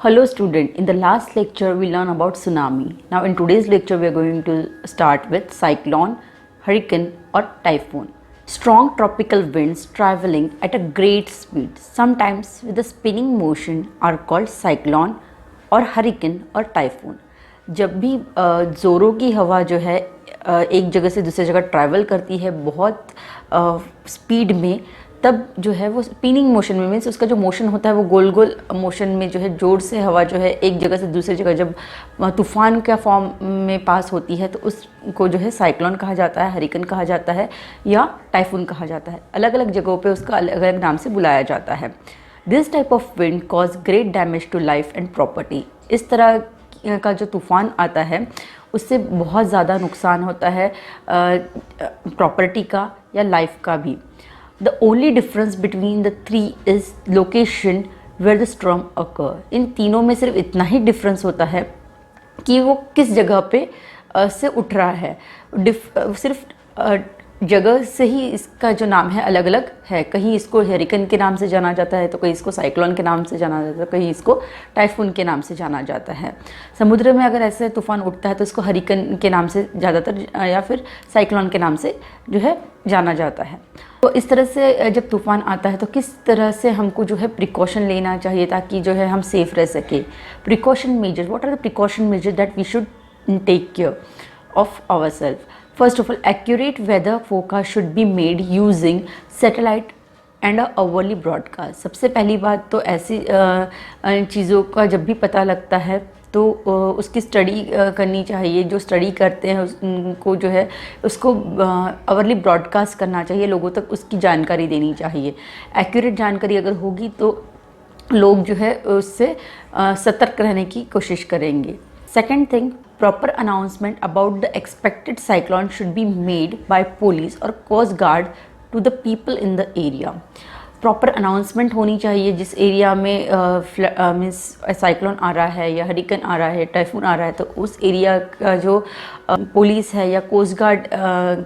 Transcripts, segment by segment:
Hello student, in the last lecture we learned about tsunami. Now in today's lecture we are going to start with cyclone, hurricane or typhoon. Strong tropical winds traveling at a great speed, sometimes with a spinning motion, are called cyclone और hurricane और typhoon. जब भी ज़ोरों की हवा जो है एक जगह से दूसरी जगह ट्रैवल करती है बहुत स्पीड में, तब जो है वो स्पिनिंग मोशन में, मीन्स उसका जो मोशन होता है वो गोल गोल मोशन में जो है ज़ोर से हवा जो है एक जगह से दूसरी जगह जब तूफ़ान का फॉर्म में पास होती है तो उसको जो है साइक्लोन कहा जाता है, हरिकेन कहा जाता है या टाइफून कहा जाता है। अलग अलग जगहों पे उसका अलग अलग नाम से बुलाया जाता है। This type of wind cause great damage to life and property. इस तरह का जो तूफ़ान आता है उससे बहुत ज़्यादा नुकसान होता है प्रॉपर्टी का या लाइफ का भी। The only difference between the three is location where the storm occur. इन तीनों में सिर्फ इतना ही डिफरेंस होता है कि वो किस जगह पे से उठ रहा है। सिर्फ जगह से ही इसका जो नाम है अलग अलग है। कहीं इसको हरिकेन के नाम से जाना जाता है तो कहीं इसको साइक्लोन के नाम से जाना जाता है, कहीं इसको टाइफून के नाम से जाना जाता है। समुद्र में अगर ऐसे तूफ़ान उठता है तो इसको हरिकेन के नाम से ज़्यादातर या फिर साइक्लोन के नाम से जो है जाना जाता है। तो इस तरह से जब तूफ़ान आता है तो किस तरह से हमको जो है प्रिकॉशन लेना चाहिए ताकि जो है हम सेफ़ रह सके। Precaution measure, what are the precaution measure that we should take care of our self. First of all, accurate weather forecast should be made using satellite and a hourly broadcast. सबसे पहली बात तो ऐसी चीज़ों का जब भी पता लगता है तो उसकी स्टडी करनी चाहिए। जो स्टडी करते हैं उनको जो है उसको आवरली ब्रॉडकास्ट करना चाहिए, लोगों तक उसकी जानकारी देनी चाहिए। एक्यूरेट जानकारी अगर होगी तो लोग जो है उससे सतर्क रहने की कोशिश करेंगे। Second thing, proper announcement about the expected cyclone should be made by police or coast guard to the people in the area. Proper announcement होनी चाहिए जिस एरिया में मीन्स साइक्लोन आ रहा है या हरिकेन आ रहा है, टाइफून आ रहा है, तो उस एरिया का जो पुलिस है या कोस्ट गार्ड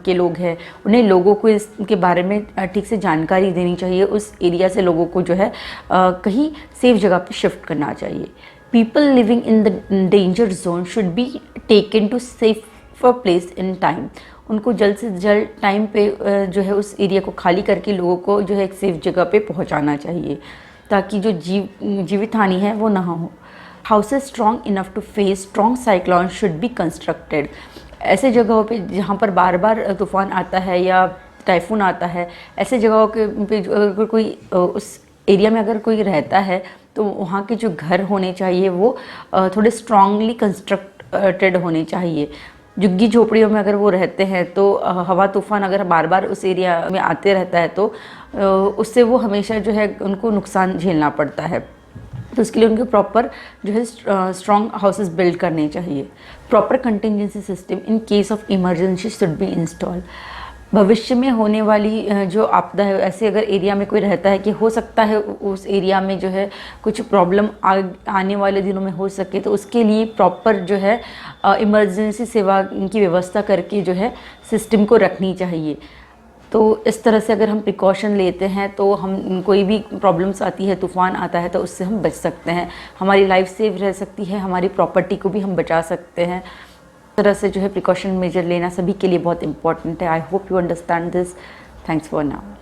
के लोग हैं उन्हें लोगों को इसके बारे में ठीक से जानकारी देनी चाहिए। उस एरिया से लोगों को जो है कहीं सेफ जगह पे शिफ्ट करना चाहिए। People living in the danger zone should be taken to safer place in time. उनको जल्द से जल्द टाइम पे जो है उस एरिया को खाली करके लोगों को जो है एक सेफ जगह पे पहुंचाना चाहिए ताकि जो जीवित हानि है वो ना हो। Houses strong enough to face strong cyclone should be constructed. ऐसे जगहों पे जहाँ पर बार बार तूफ़ान आता है या टाइफून आता है, ऐसे जगहों के पे अगर कोई उस एरिया में अगर कोई रहता है तो वहाँ के जो घर होने चाहिए वो थोड़े स्ट्रांगली कंस्ट्रक्टेड होने चाहिए। झुग्गी झोपड़ियों में अगर वो रहते हैं तो हवा तूफ़ान अगर बार बार उस एरिया में आते रहता है तो उससे वो हमेशा जो है उनको नुकसान झेलना पड़ता है। तो उसके लिए उनको प्रॉपर जो है स्ट्रॉन्ग हाउसेस बिल्ड करने चाहिए। Proper contingency system in case of emergency should be install. भविष्य में होने वाली जो आपदा है, ऐसे अगर एरिया में कोई रहता है कि हो सकता है उस एरिया में जो है कुछ प्रॉब्लम आने वाले दिनों में हो सके, तो उसके लिए प्रॉपर जो है इमरजेंसी सेवा की व्यवस्था करके जो है सिस्टम को रखनी चाहिए। तो इस तरह से अगर हम प्रिकॉशन लेते हैं तो हम कोई भी प्रॉब्लम्स आती है, तूफ़ान आता है, तो उससे हम बच सकते हैं। हमारी लाइफ सेव रह सकती है, हमारी प्रॉपर्टी को भी हम बचा सकते हैं। तरह से जो है प्रिकॉशन मेजर लेना सभी के लिए बहुत इंपॉर्टेंट है। I hope you understand this. Thanks for now.